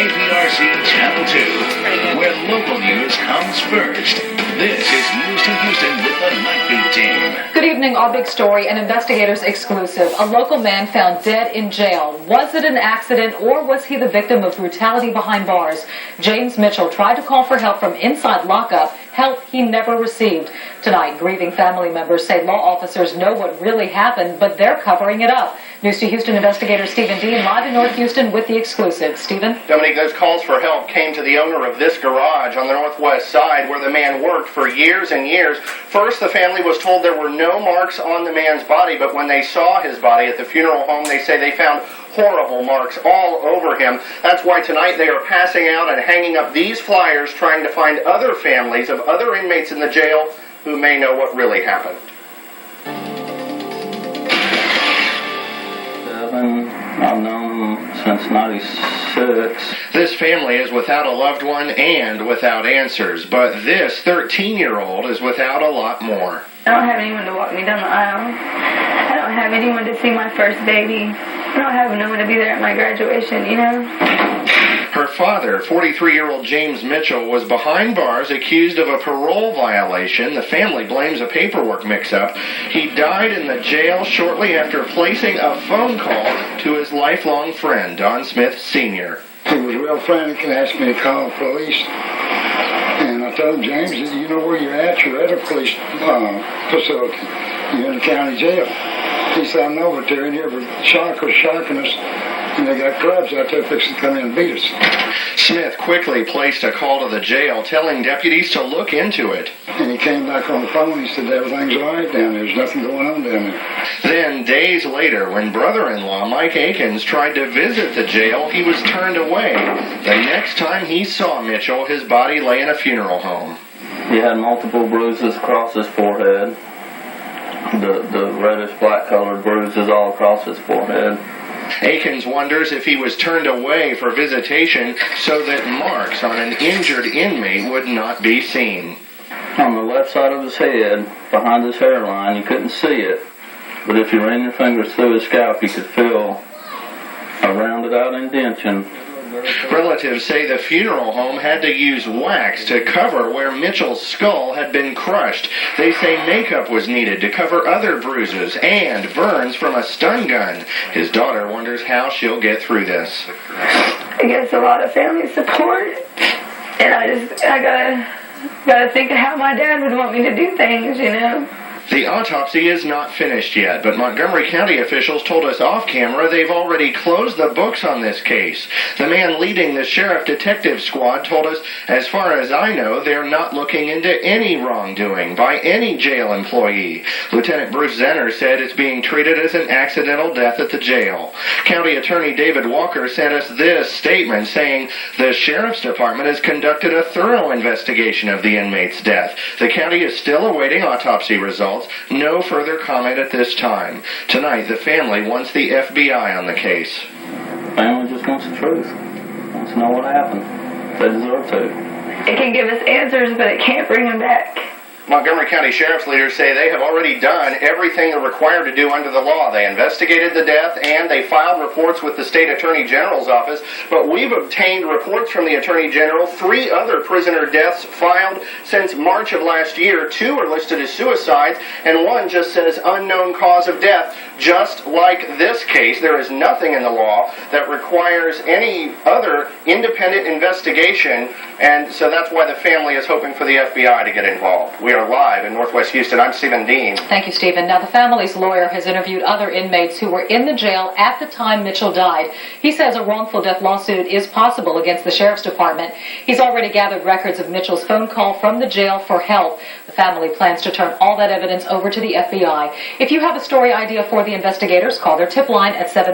KPRC Channel 2, where local news comes first. This is News to Houston with the Night Beat team. Good evening. Our big story, an investigator's exclusive. A local man found dead in jail. Was it an accident or was he the victim of brutality behind bars? James Mitchell tried to call for help from inside lockup, help he never received. Tonight, grieving family members say law officers know what really happened, but they're covering it up. News to Houston investigator Stephen Dean live in North Houston with the exclusive. Stephen? Dominique, those calls for help came to the owner of this garage on the northwest side where the man worked for years and years. First, the family was told there were no marks on the man's body, but when they saw his body at the funeral home, they say they found horrible marks all over him. That's why tonight they are passing out and hanging up these flyers trying to find other families of other inmates in the jail who may know what really happened. I've known him since '96. This family is without a loved one and without answers, but this 13-year-old is without a lot more. I don't have anyone to walk me down the aisle. I don't have anyone to see my first baby. I don't have no one to be there at my graduation, you know? Her father, 43-year-old James Mitchell, was behind bars accused of a parole violation. The family blames a paperwork mix-up. He died in the jail shortly after placing a phone call to his lifelong friend, Don Smith Sr. He was real frantic and asked me to call the police. And I told him, James, you know where you're at? You're at a police facility. You're in the county jail. He said, I know, but they're in here for shocking us. And they got clubs out there fixing to come in and beat us. Smith quickly placed a call to the jail, telling deputies to look into it. And he came back on the phone. He said, everything's all right down there. There's nothing going on down there. Then, days later, when brother-in-law Mike Akins tried to visit the jail, he was turned away. The next time he saw Mitchell, his body lay in a funeral home. He had multiple bruises across his forehead. The reddish-black colored bruises all across his forehead. Akins wonders if he was turned away for visitation so that marks on an injured inmate would not be seen. On the left side of his head, behind his hairline, you couldn't see it, but if you ran your fingers through his scalp, you could feel a rounded-out indentation. Relatives say the funeral home had to use wax to cover where Mitchell's skull had been crushed. They say makeup was needed to cover other bruises and burns from a stun gun. His daughter wonders how she'll get through this. I guess a lot of family support, and I gotta think of how my dad would want me to do things, you know. The autopsy is not finished yet, but Montgomery County officials told us off camera they've already closed the books on this case. The man leading the sheriff detective squad told us, as far as I know, they're not looking into any wrongdoing by any jail employee. Lieutenant Bruce Zenner said it's being treated as an accidental death at the jail. County Attorney David Walker sent us this statement saying the sheriff's department has conducted a thorough investigation of the inmate's death. The county is still awaiting autopsy results. No further comment at this time. Tonight, the family wants the FBI on the case. Family just wants the truth. Wants to know what happened. They deserve to. It can give us answers, but it can't bring them back. Montgomery County Sheriff's leaders say they have already done everything they're required to do under the law. They investigated the death and they filed reports with the State Attorney General's office, but we've obtained reports from the Attorney General. 3 other prisoner deaths filed since March of last year. 2 are listed as suicides, and 1 just says unknown cause of death. Just like this case, there is nothing in the law that requires any other independent investigation, and so that's why the family is hoping for the FBI to get involved. We are live in Northwest Houston. I'm Stephen Dean. Thank you, Stephen. Now, the family's lawyer has interviewed other inmates who were in the jail at the time Mitchell died. He says a wrongful death lawsuit is possible against the sheriff's department. He's already gathered records of Mitchell's phone call from the jail for help. The family plans to turn all that evidence over to the FBI. If you have a story idea for the investigators, call their tip line at 7